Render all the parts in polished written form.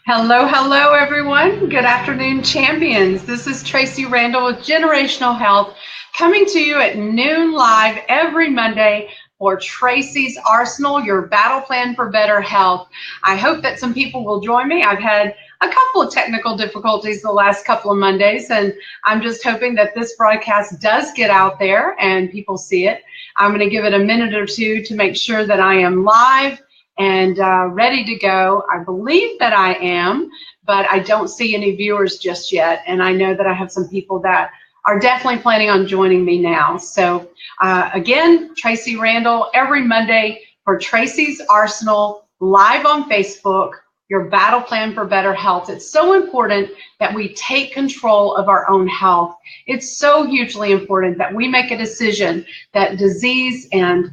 Hello, hello, everyone. Good afternoon, champions. This is Tracy Randall with Generational Health coming to you at noon live every Monday for Tracy's Arsenal, your battle plan for better health. I hope that some people will join me. I've had a couple of technical difficulties the last couple of Mondays, and I'm just hoping that this broadcast does get out there and people see it. I'm going to give it a minute or two to make sure that I am live and ready to go. I believe that I am, but I don't see any viewers just yet. And I know that I have some people that are definitely planning on joining me now. So again, Tracy Randall, every Monday for Tracy's Arsenal, live on Facebook, your battle plan for better health. It's so important that we take control of our own health. It's so hugely important that we make a decision that disease and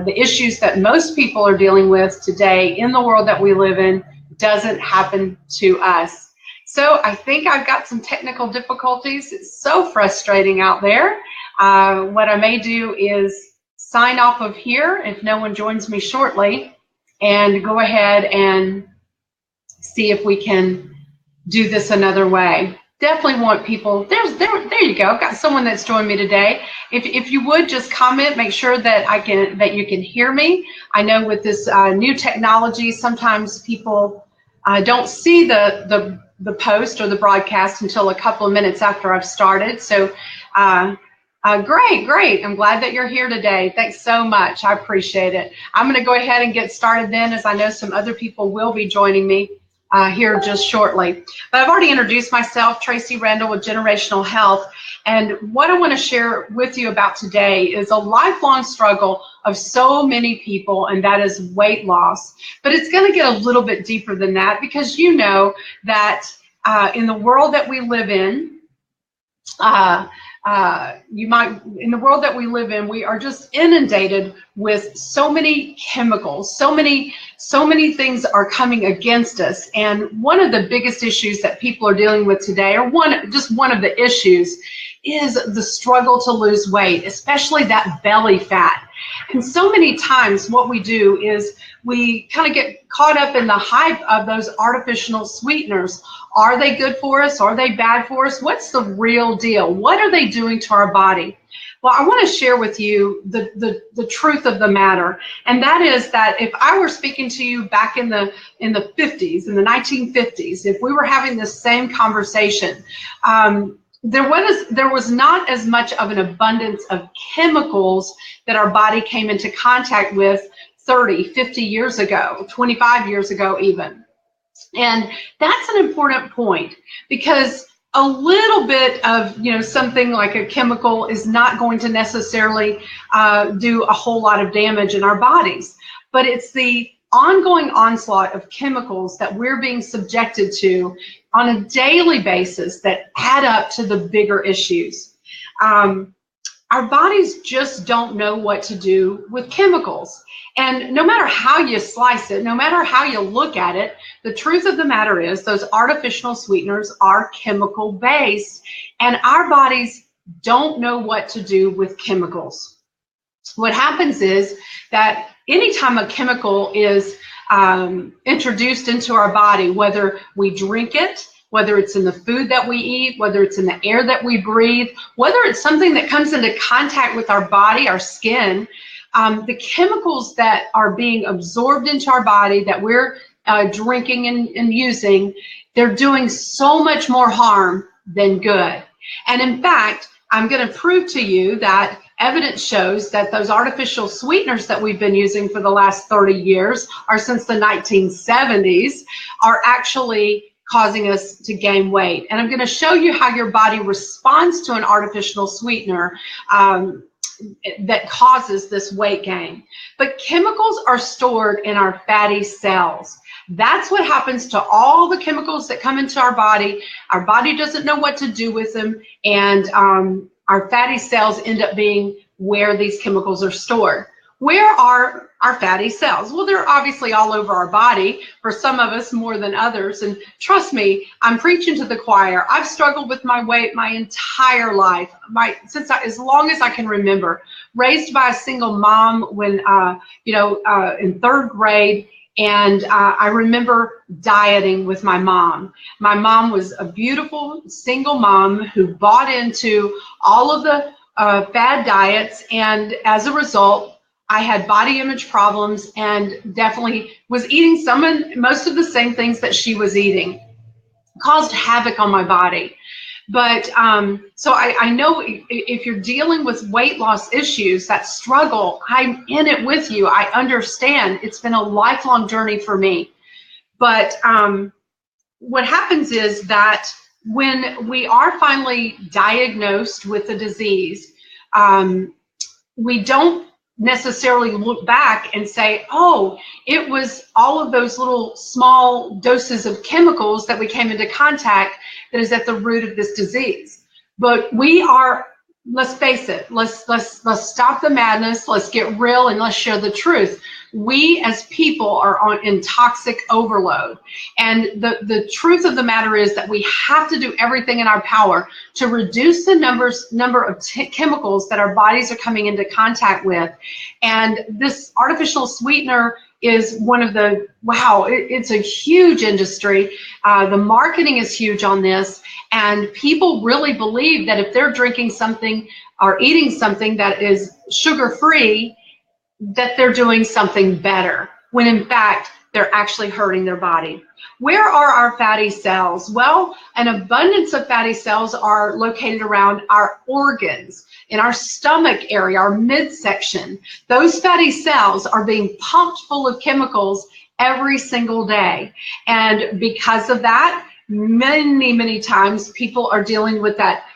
the issues that most people are dealing with today in the world that we live in doesn't happen to us. So I think I've got some technical difficulties. It's so frustrating out there. What I may do is sign off of here if no one joins me shortly and go ahead and see if we can do this another way. Definitely want people, there you go. I've got someone that's joined me today. If you would just comment, make sure that you can hear me. I know with this new technology, sometimes people don't see the post or the broadcast until a couple of minutes after I've started. So great. I'm glad that you're here today. Thanks so much. I appreciate it. I'm going to go ahead and get started then, as I know some other people will be joining me here just shortly. But I've already introduced myself, Tracy Randall with Generational Health, and what I want to share with you about today is a lifelong struggle of so many people, and that is weight loss. But it's going to get a little bit deeper than that, because you know that in the world that we live in, we are just inundated with so many chemicals, so many things are coming against us. And one of the biggest issues that people are dealing with today, or one of the issues, is the struggle to lose weight, especially that belly fat. And so many times what we do is we kind of get caught up in the hype of those artificial sweeteners. Are they good for us? Are they bad for us? What's the real deal? What are they doing to our body? Well, I want to share with you the truth of the matter, and that is that if I were speaking to you back in the 50s, in the 1950s, if we were having this same conversation, there was not as much of an abundance of chemicals that our body came into contact with 30, 50 years ago, 25 years ago even. And that's an important point, because a little bit of something like a chemical is not going to necessarily do a whole lot of damage in our bodies, but it's the ongoing onslaught of chemicals that we're being subjected to on a daily basis that add up to the bigger issues. Our bodies just don't know what to do with chemicals. And no matter how you slice it, no matter how you look at it, the truth of the matter is those artificial sweeteners are chemical based, and our bodies don't know what to do with chemicals. What happens is that anytime a chemical is introduced into our body, whether we drink it, whether it's in the food that we eat, whether it's in the air that we breathe, whether it's something that comes into contact with our body, our skin, the chemicals that are being absorbed into our body that we're drinking and using, they're doing so much more harm than good. And in fact, I'm going to prove to you that evidence shows that those artificial sweeteners that we've been using for the last 30 years, or since the 1970s, are actually causing us to gain weight. And I'm going to show you how your body responds to an artificial sweetener that causes this weight gain. But chemicals are stored in our fatty cells. That's what happens to all the chemicals that come into our body. Our body doesn't know what to do with them, and our fatty cells end up being where these chemicals are stored. Where are our fatty cells? Well, they're obviously all over our body, for some of us more than others. And trust me, I'm preaching to the choir. I've struggled with my weight my entire life, as long as I can remember. Raised by a single mom when, in third grade, And I remember dieting with my mom. My mom was a beautiful single mom who bought into all of the fad diets, and as a result, I had body image problems and definitely was eating most of the same things that she was eating. Caused havoc on my body. But so I know if you're dealing with weight loss issues, that struggle, I'm in it with you. I understand. It's been a lifelong journey for me. But what happens is that when we are finally diagnosed with the disease, we don't necessarily look back and say, oh, it was all of those little small doses of chemicals that we came into contact that is at the root of this disease. But we are, let's face it, let's stop the madness, let's get real, and let's share the truth. We as people are in toxic overload. And the truth of the matter is that we have to do everything in our power to reduce the number of chemicals that our bodies are coming into contact with. And this artificial sweetener is one of the, wow, it's a huge industry. The marketing is huge on this. And people really believe that if they're drinking something or eating something that is sugar-free, that they're doing something better, when in fact, they're actually hurting their body. Where are our fatty cells? Well, an abundance of fatty cells are located around our organs, in our stomach area, our midsection. Those fatty cells are being pumped full of chemicals every single day. And because of that, many times people are dealing with that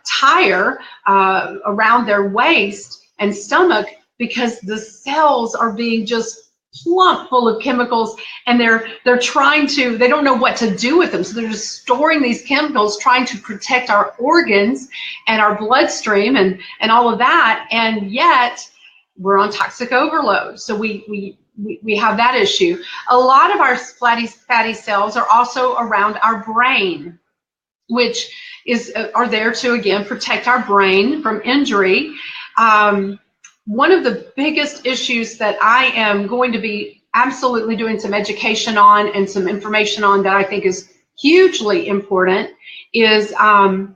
tire around their waist and stomach, because the cells are being just plump full of chemicals, and they're trying to, they don't know what to do with them, so they're just storing these chemicals, trying to protect our organs and our bloodstream and all of that, and yet we're on toxic overload. So we have that issue. A lot of our fatty cells are also around our brain, which are there to, again, protect our brain from injury. One of the biggest issues that I am going to be absolutely doing some education on and some information on that I think is hugely important is the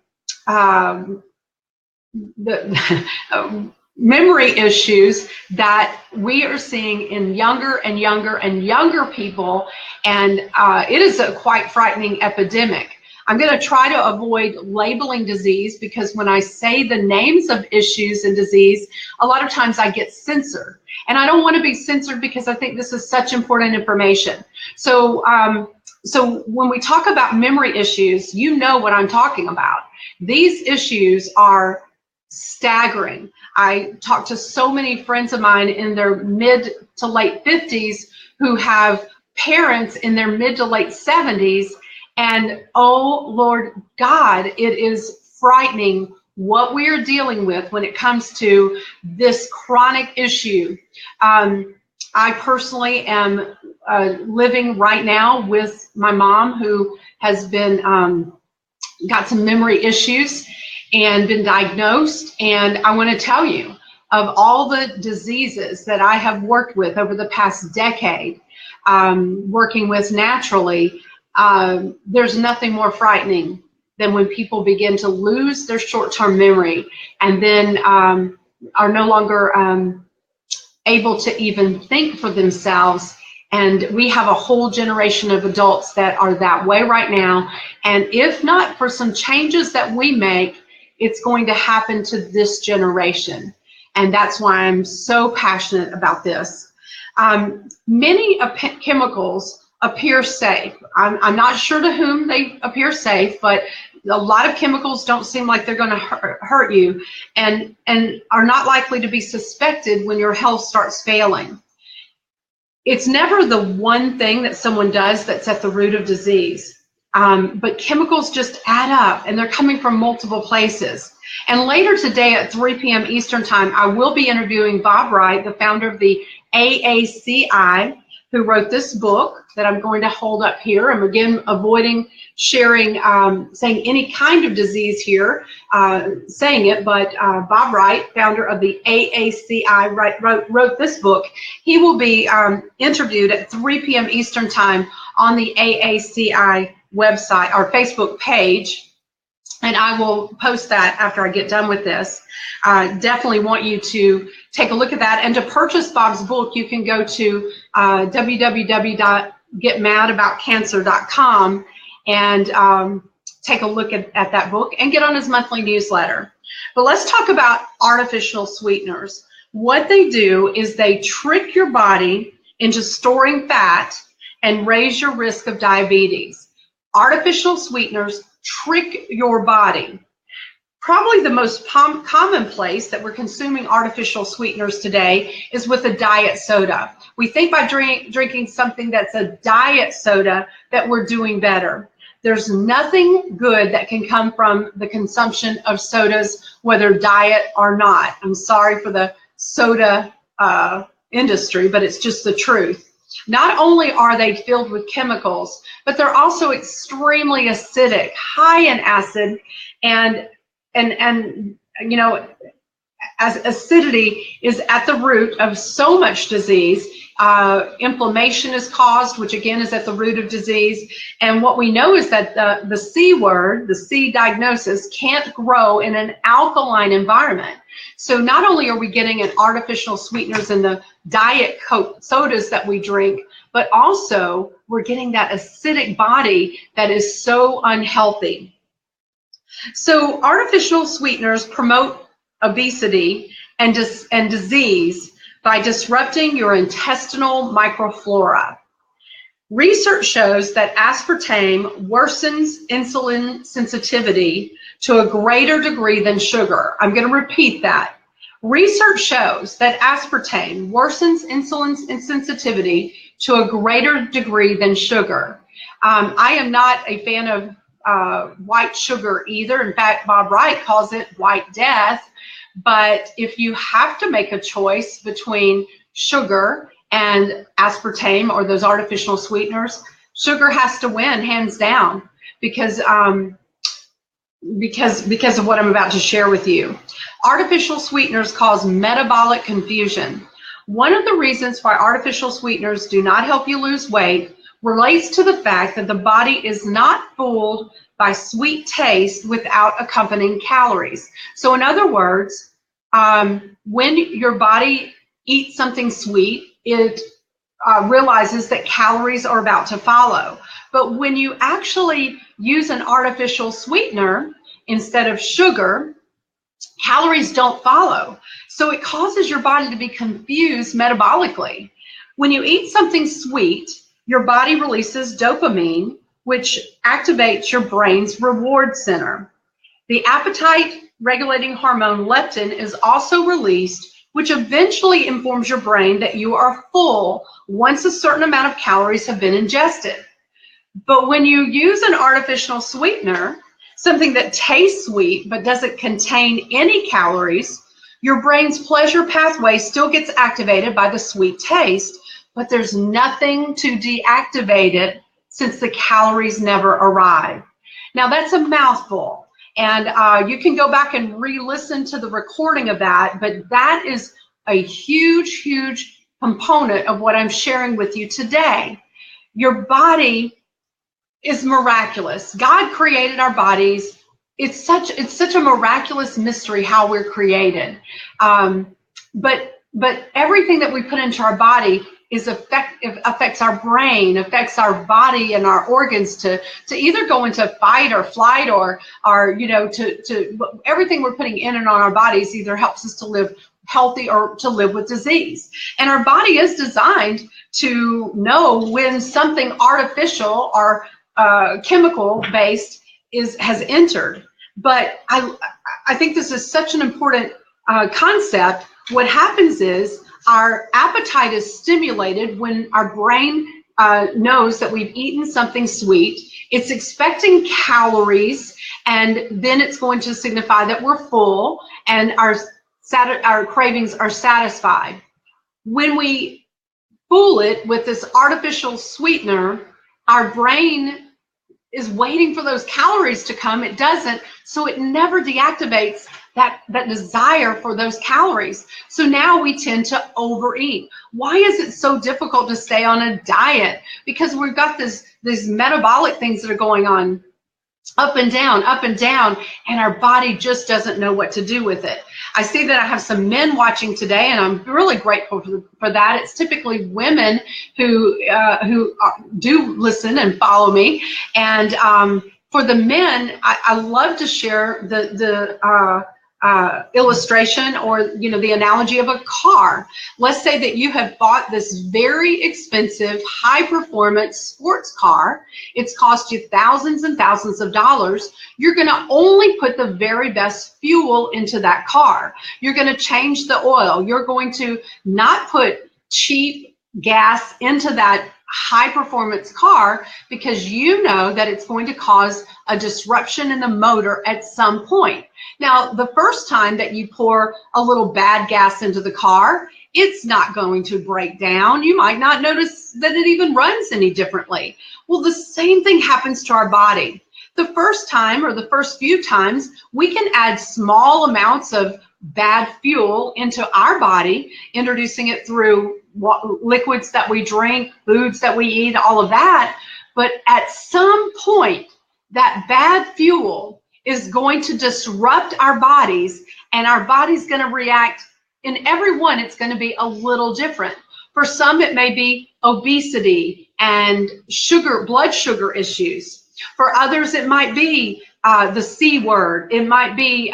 memory issues that we are seeing in younger and younger people, and it is a quite frightening epidemic. I'm going to try to avoid labeling disease, because when I say the names of issues and disease, a lot of times I get censored. And I don't want to be censored, because I think this is such important information. So, so when we talk about memory issues, you know what I'm talking about. These issues are staggering. I talk to so many friends of mine in their mid to late 50s who have parents in their mid to late 70s. And oh, Lord God, it is frightening what we are dealing with when it comes to this chronic issue. I personally am living right now with my mom, who has been got some memory issues and been diagnosed. And I want to tell you, of all the diseases that I have worked with over the past decade, working with naturally, there's nothing more frightening than when people begin to lose their short-term memory and then are no longer able to even think for themselves. And we have a whole generation of adults that are that way right now. And if not for some changes that we make, it's going to happen to this generation. And that's why I'm so passionate about this. Many chemicals appear safe. I'm not sure to whom they appear safe, but a lot of chemicals don't seem like they're going to hurt you, and are not likely to be suspected when your health starts failing. It's never the one thing that someone does that's at the root of disease, but chemicals just add up, and they're coming from multiple places. And later today at 3 p.m. Eastern Time, I will be interviewing Bob Wright, the founder of the AACI, who wrote this book. that I'm going to hold up here. I'm again avoiding sharing, saying any kind of disease here, saying it, but Bob Wright, founder of the AACI, wrote this book. He will be interviewed at 3 p.m. Eastern Time on the AACI website, our Facebook page. And I will post that after I get done with this. Definitely want you to take a look at that. And to purchase Bob's book, you can go to www.getmadaboutcancer.com and take a look at that book and get on his monthly newsletter. But let's talk about artificial sweeteners. What they do is they trick your body into storing fat and raise your risk of diabetes. Artificial sweeteners trick your body. Probably the most common place that we're consuming artificial sweeteners today is with a diet soda. We think by drinking something that's a diet soda that we're doing better. There's nothing good that can come from the consumption of sodas, whether diet or not. I'm sorry for the soda industry, but it's just the truth. Not only are they filled with chemicals, but they're also extremely acidic, high in acid, and you know, as acidity is at the root of so much disease. Inflammation is caused, which again is at the root of disease. And what we know is that the C word, the C diagnosis, can't grow in an alkaline environment. So not only are we getting an artificial sweeteners in the diet Coke sodas that we drink, but also we're getting that acidic body that is so unhealthy. So artificial sweeteners promote obesity and disease by disrupting your intestinal microflora. Research shows that aspartame worsens insulin sensitivity to a greater degree than sugar. I'm going to repeat that. Research shows that aspartame worsens insulin sensitivity to a greater degree than sugar. I am not a fan of white sugar either. In fact, Bob Wright calls it white death. But if you have to make a choice between sugar and aspartame or those artificial sweeteners, sugar has to win, hands down, because of what I'm about to share with you. Artificial sweeteners cause metabolic confusion. One of the reasons why artificial sweeteners do not help you lose weight relates to the fact that the body is not fooled by sweet taste without accompanying calories. So in other words, when your body eats something sweet, it realizes that calories are about to follow. But when you actually use an artificial sweetener instead of sugar, calories don't follow. So it causes your body to be confused metabolically. When you eat something sweet, your body releases dopamine, which activates your brain's reward center. The appetite regulating hormone leptin is also released, which eventually informs your brain that you are full once a certain amount of calories have been ingested. But when you use an artificial sweetener, something that tastes sweet but doesn't contain any calories, your brain's pleasure pathway still gets activated by the sweet taste, but there's nothing to deactivate it since the calories never arrive. Now that's a mouthful, and you can go back and re-listen to the recording of that, but that is a huge, huge component of what I'm sharing with you today. Your body is miraculous. God created our bodies. It's such a miraculous mystery how we're created. But everything that we put into our body affects our brain, affects our body and our organs to either go into fight or flight or you know, to everything we're putting in and on our bodies either helps us to live healthy or to live with disease. And our body is designed to know when something artificial or chemical based has entered. But I think this is such an important concept. What happens is our appetite is stimulated when our brain knows that we've eaten something sweet. It's expecting calories, and then it's going to signify that we're full and our cravings are satisfied. When we fool it with this artificial sweetener, our brain is waiting for those calories to come. It doesn't, so it never deactivates that desire for those calories. So now we tend to overeat. Why is it so difficult to stay on a diet? Because we've got these metabolic things that are going on up and down, and our body just doesn't know what to do with it. I see that I have some men watching today, and I'm really grateful for that. It's typically women who do listen and follow me. And for the men, I love to share the illustration, or the analogy of a car. Let's say that you have bought this very expensive, high-performance sports car. It's cost you thousands and thousands of dollars. You're going to only put the very best fuel into that car. You're going to change the oil. You're going to not put cheap gas into that high-performance car, because you know that it's going to cause a disruption in the motor at some point. Now, the first time that you pour a little bad gas into the car, it's not going to break down. You might not notice that it even runs any differently. Well, the same thing happens to our body. The first time, or the first few times, we can add small amounts of bad fuel into our body, introducing it through liquids that we drink, foods that we eat, all of that. But at some point, that bad fuel is going to disrupt our bodies, and our body's going to react. In everyone, it's going to be a little different. For some, it may be obesity and blood sugar issues. For others, it might be the C word. It might be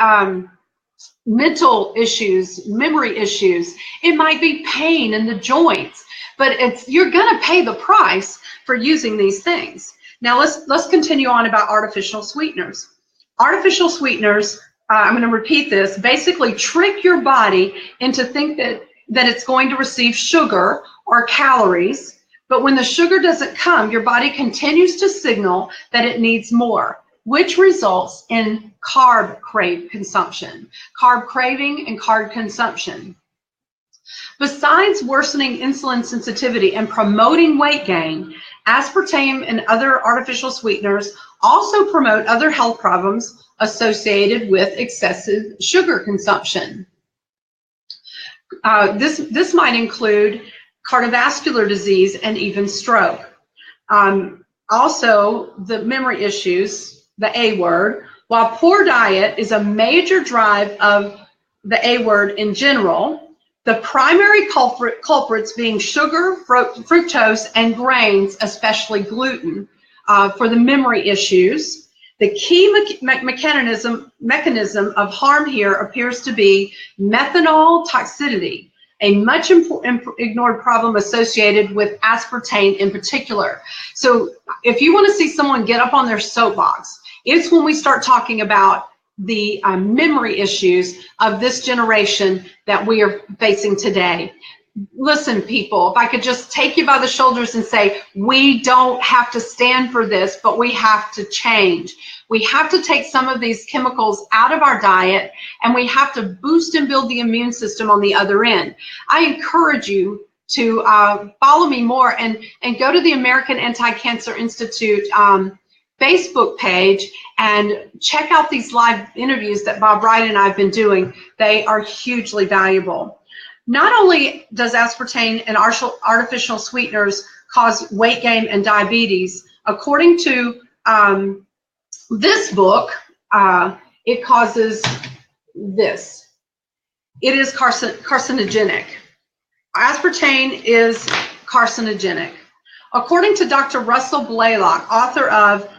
mental issues, memory issues. It might be pain in the joints. But you're going to pay the price for using these things. Now let's continue on about artificial sweeteners. Artificial sweeteners, I'm going to repeat this, basically trick your body into think that it's going to receive sugar or calories. But when the sugar doesn't come, your body continues to signal that it needs more, which results in carb consumption, carb craving and carb consumption. Besides worsening insulin sensitivity and promoting weight gain, aspartame and other artificial sweeteners also promote other health problems associated with excessive sugar consumption. This might include cardiovascular disease and even stroke. Also, the memory issues, the A word. While poor diet is a major drive of the A word in general, the primary culprits being sugar, fructose, and grains, especially gluten, for the memory issues. The key mechanism of harm here appears to be methanol toxicity, a much ignored problem associated with aspartame in particular. So if you want to see someone get up on their soapbox, it's when we start talking about the memory issues of this generation that we are facing today. Listen, people, if I could just take you by the shoulders and say, we don't have to stand for this, but we have to change. We have to take some of these chemicals out of our diet, and we have to boost and build the immune system on the other end. I encourage you to follow me more and go to the American Anti-Cancer Institute Facebook page and check out these live interviews that Bob Wright and I have been doing. They are hugely valuable. Not only does aspartame and artificial sweeteners cause weight gain and diabetes, according to this book, it causes this. It is carcinogenic. Aspartame is carcinogenic. According to Dr. Russell Blaylock, author of,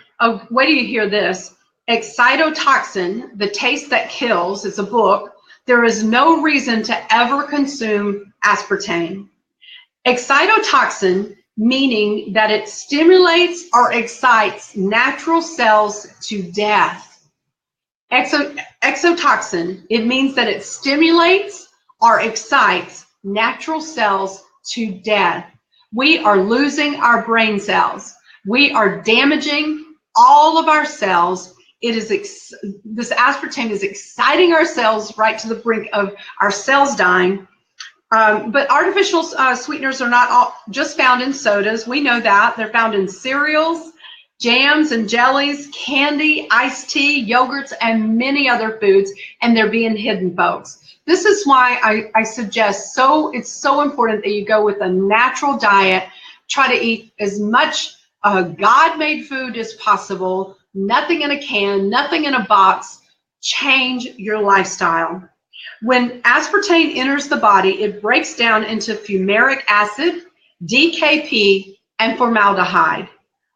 wait till you hear this, Excitotoxin, The Taste That Kills, it's a book, there is no reason to ever consume aspartame. Excitotoxin, meaning that it stimulates or excites natural cells to death. Exotoxin, it means that it stimulates or excites natural cells to death. We are losing our brain cells. We are damaging all of our cells. This aspartame is exciting our cells right to the brink of our cells dying. But artificial sweeteners are not all just found in sodas. We know that. They're found in cereals, jams and jellies, candy, iced tea, yogurts, and many other foods, and they're being hidden, folks. This is why I suggest it's so important that you go with a natural diet. Try to eat as much God-made food as possible, nothing in a can, nothing in a box. Change your lifestyle. When aspartame enters the body, it breaks down into fumaric acid, DKP, and formaldehyde.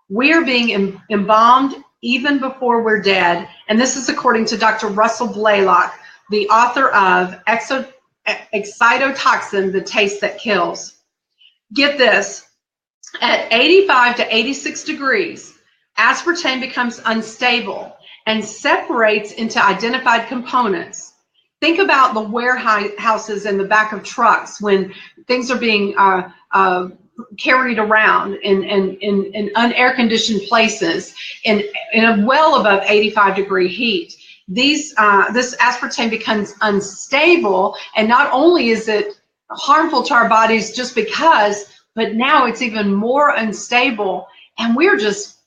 We are being embalmed even before we're dead, and this is according to Dr. Russell Blaylock, the author of Excitotoxin, The Taste That Kills. Get this, at 85 to 86 degrees, aspartame becomes unstable and separates into identified components. Think about the warehouses in the back of trucks when things are being carried around in unair conditioned places in a well above 85 degree heat. This aspartame becomes unstable, and not only is it harmful to our bodies just because, but now it's even more unstable, and we're just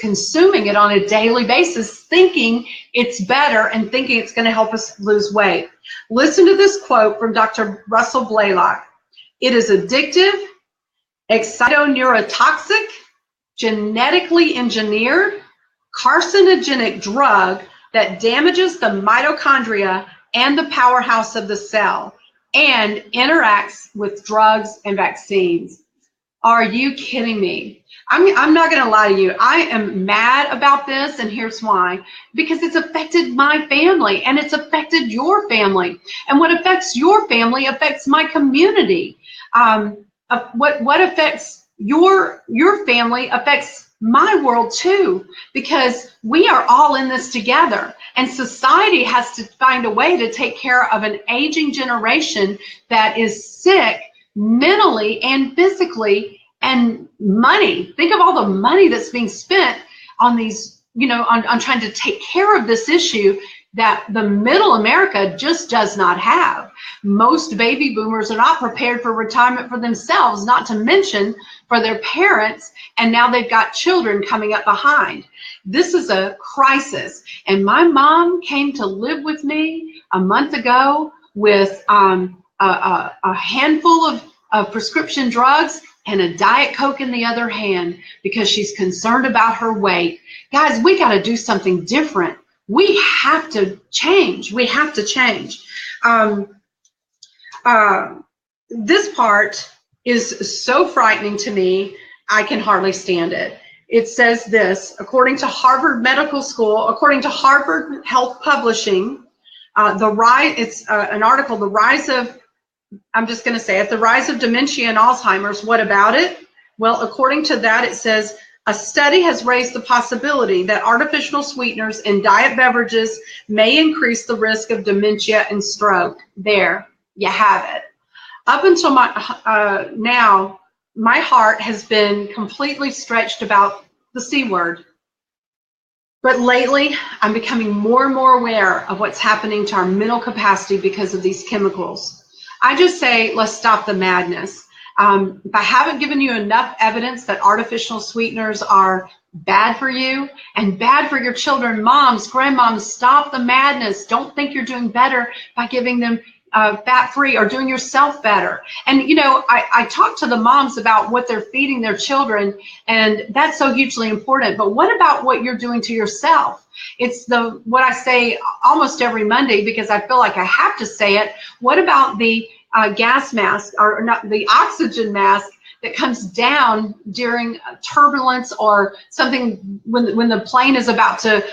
consuming it on a daily basis, thinking it's better and thinking it's going to help us lose weight. Listen to this quote from Dr. Russell Blaylock. It is addictive, excitotoxic, genetically engineered, carcinogenic drug that damages the mitochondria and the powerhouse of the cell and interacts with drugs and vaccines. Are you kidding me? I'm not going to lie to you. I am mad about this, and here's why. Because it's affected my family, and it's affected your family. And what affects your family affects my community. What affects your family affects my world too, because we are all in this together. And society has to find a way to take care of an aging generation that is sick mentally and physically. And money, think of all the money that's being spent on these, on trying to take care of this issue that the middle America just does not have. Most baby boomers are not prepared for retirement for themselves, not to mention for their parents, and now they've got children coming up behind. This is a crisis, and my mom came to live with me a month ago with a handful of prescription drugs and a Diet Coke in the other hand because she's concerned about her weight. Guys, we got to do something different. We have to change. We have to change. This part is so frightening to me, I can hardly stand it. It says this, according to Harvard Medical School, according to Harvard Health Publishing, it's an article, the rise of, I'm just going to say it, the rise of dementia and Alzheimer's. What about it? Well, according to that, it says, a study has raised the possibility that artificial sweeteners in diet beverages may increase the risk of dementia and stroke. There, you have it. Up until now, my heart has been completely stretched about the C word. But lately, I'm becoming more and more aware of what's happening to our mental capacity because of these chemicals. I just say, let's stop the madness. If I haven't given you enough evidence that artificial sweeteners are bad for you and bad for your children, moms, grandmoms, stop the madness. Don't think you're doing better by giving them fat-free or doing yourself better. And, I talk to the moms about what they're feeding their children, and that's so hugely important. But what about what you're doing to yourself? It's what I say almost every Monday because I feel like I have to say it. What about the gas mask, or not the oxygen mask that comes down during turbulence or something when the plane is about to,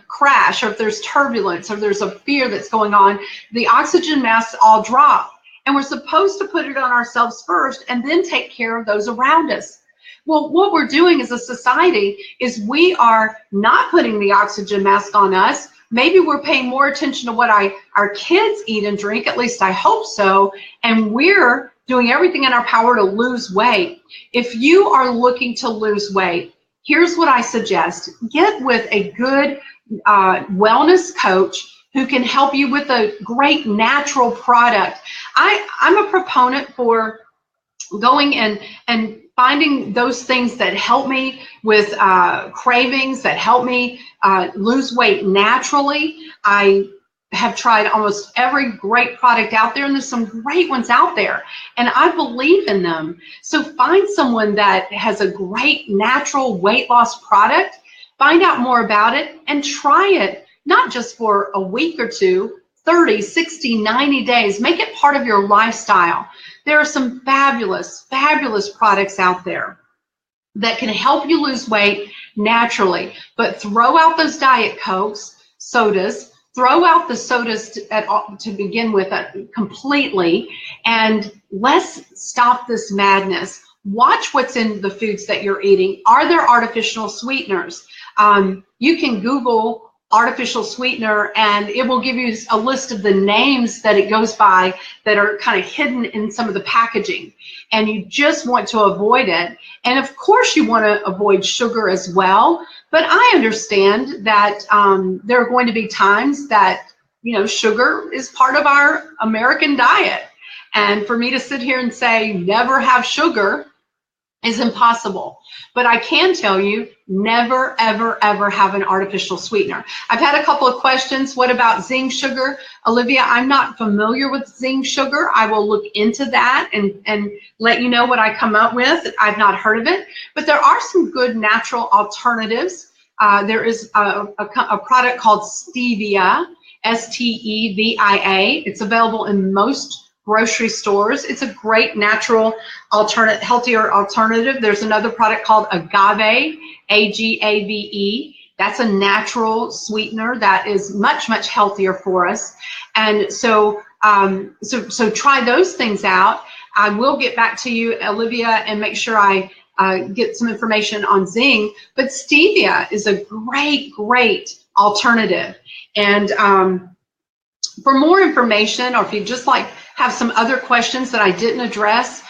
crash, or if there's turbulence or there's a fear that's going on, the oxygen masks all drop. And we're supposed to put it on ourselves first and then take care of those around us. Well, what we're doing as a society is we are not putting the oxygen mask on us. Maybe we're paying more attention to what our kids eat and drink, at least I hope so, and we're doing everything in our power to lose weight. If you are looking to lose weight, here's what I suggest. Get with a good wellness coach. who can help you with a great natural product. I'm a proponent for going and finding those things that help me with cravings, that help me lose weight naturally. I have tried almost every great product out there, and there's some great ones out there, and I believe in them. So find someone that has a great natural weight loss product, find out more about it, and try it, not just for a week or two, 30, 60, 90 days. Make it part of your lifestyle. There are some fabulous, fabulous products out there that can help you lose weight naturally. But throw out those Diet Cokes, sodas, throw out the sodas to begin with completely, and let's stop this madness. Watch what's in the foods that you're eating. Are there artificial sweeteners? You can Google artificial sweetener, and it will give you a list of the names that it goes by that are kind of hidden in some of the packaging, and you just want to avoid it. And of course you want to avoid sugar as well, but I understand that there are going to be times that, you know, sugar is part of our American diet, and for me to sit here and say never have sugar is impossible. But I can tell you, never, ever, ever have an artificial sweetener. I've had a couple of questions. What about zinc sugar? Olivia, I'm not familiar with zinc sugar. I will look into that and let you know what I come up with. I've not heard of it, but there are some good natural alternatives. There is a product called Stevia, Stevia. It's available in most grocery stores. It's a great natural alternate, healthier alternative. There's another product called Agave, Agave. That's a natural sweetener that is much, much healthier for us. And so, so try those things out. I will get back to you, Olivia, and make sure I get some information on zinc. But stevia is a great, great alternative. And for more information, or if you just like have some other questions that I didn't address,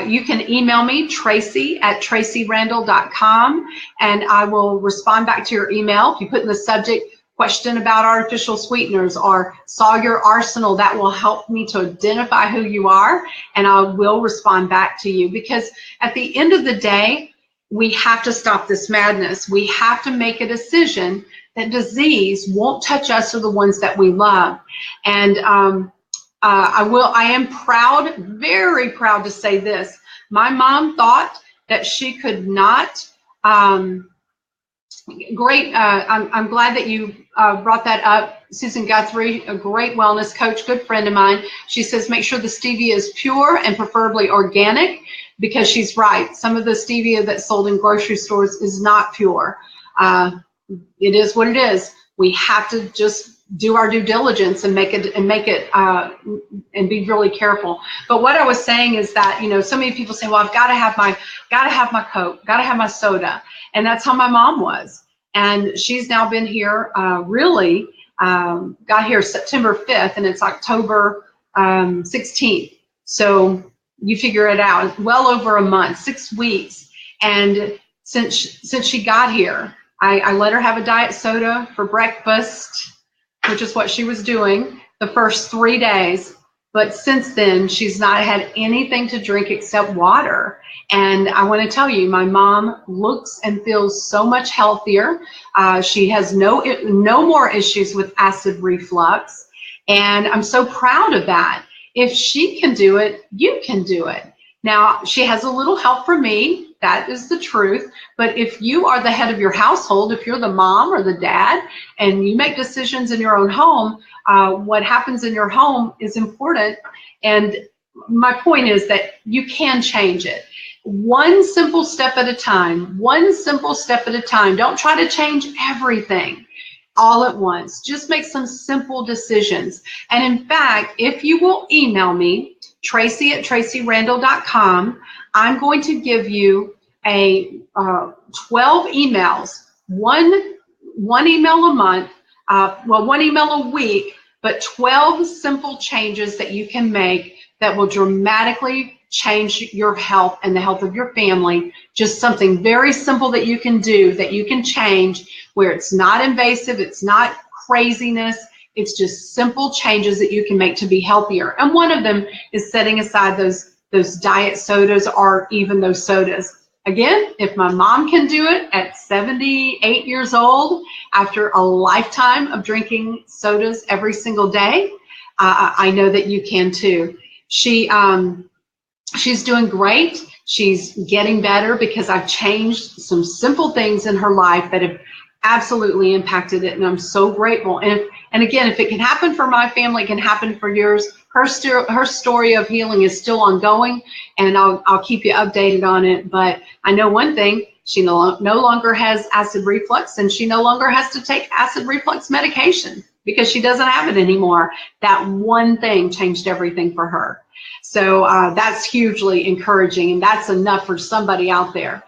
you can email me, tracy@tracyrandall.com, and I will respond back to your email. If you put in the subject question about artificial sweeteners or saw your arsenal, that will help me to identify who you are, and I will respond back to you. Because at the end of the day, we have to stop this madness. We have to make a decision that disease won't touch us or the ones that we love. And I am proud, very proud to say this. My mom thought that she could not, I'm glad that you brought that up. Susan Guthrie, a great wellness coach, good friend of mine. She says, make sure the stevia is pure and preferably organic, because she's right. Some of the stevia that's sold in grocery stores is not pure. It is what it is. We have to just do our due diligence and make it and be really careful. But what I was saying is that, you know, so many people say, well, I've got to have my Coke, got to have my soda. And that's how my mom was. And she's now been here, got here September 5th, and it's October 16th. So you figure it out, well over a month, 6 weeks. And since she got here, I let her have a diet soda for breakfast, which is what she was doing the first 3 days. But since then, she's not had anything to drink except water. And I want to tell you, my mom looks and feels so much healthier. She has no more issues with acid reflux. And I'm so proud of that. If she can do it, you can do it. Now, she has a little help from me. That is the truth. But if you are the head of your household, if you're the mom or the dad, and you make decisions in your own home, what happens in your home is important. And my point is that you can change it. One simple step at a time. One simple step at a time. Don't try to change everything all at once. Just make some simple decisions. And in fact, if you will email me, tracy@tracyrandall.com, I'm going to give you a 12 emails, one email a month, one email a week, but 12 simple changes that you can make that will dramatically change your health and the health of your family. Just something very simple that you can do, that you can change, where it's not invasive, it's not craziness. It's just simple changes that you can make to be healthier. And one of them is setting aside those diet sodas or even those sodas. Again, if my mom can do it at 78 years old after a lifetime of drinking sodas every single day, I know that you can too. She's doing great. She's getting better because I've changed some simple things in her life that have absolutely impacted it, and I'm so grateful. And again, if it can happen for my family, it can happen for yours. Her story of healing is still ongoing, and I'll keep you updated on it. But I know one thing: she no longer has acid reflux, and she no longer has to take acid reflux medication because she doesn't have it anymore. That one thing changed everything for her. So that's hugely encouraging, and that's enough for somebody out there.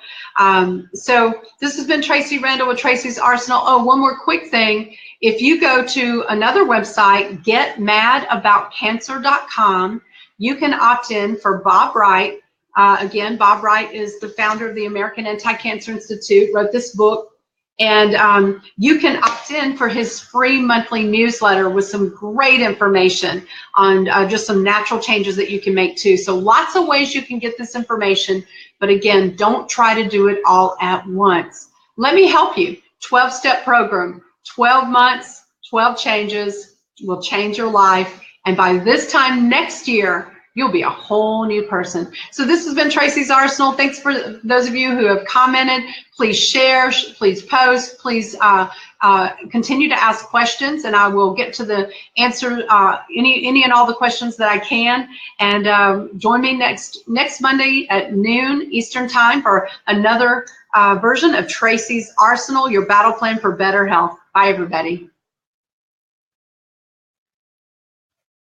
So this has been Tracy Randall with Tracy's Arsenal. Oh, one more quick thing. If you go to another website, getmadaboutcancer.com, you can opt in for Bob Wright. Again, Bob Wright is the founder of the American Anti-Cancer Institute, wrote this book. And you can opt in for his free monthly newsletter with some great information on just some natural changes that you can make too. So lots of ways you can get this information. But again, don't try to do it all at once. Let me help you. 12-step program, 12 months, 12 changes will change your life. And by this time next year, you'll be a whole new person. So this has been Tracy's Arsenal. Thanks for those of you who have commented. Please share, please post, please continue to ask questions, and I will get to the answer any and all the questions that I can. And join me next Monday at noon Eastern Time for another version of Tracy's Arsenal, your battle plan for better health. Bye, everybody.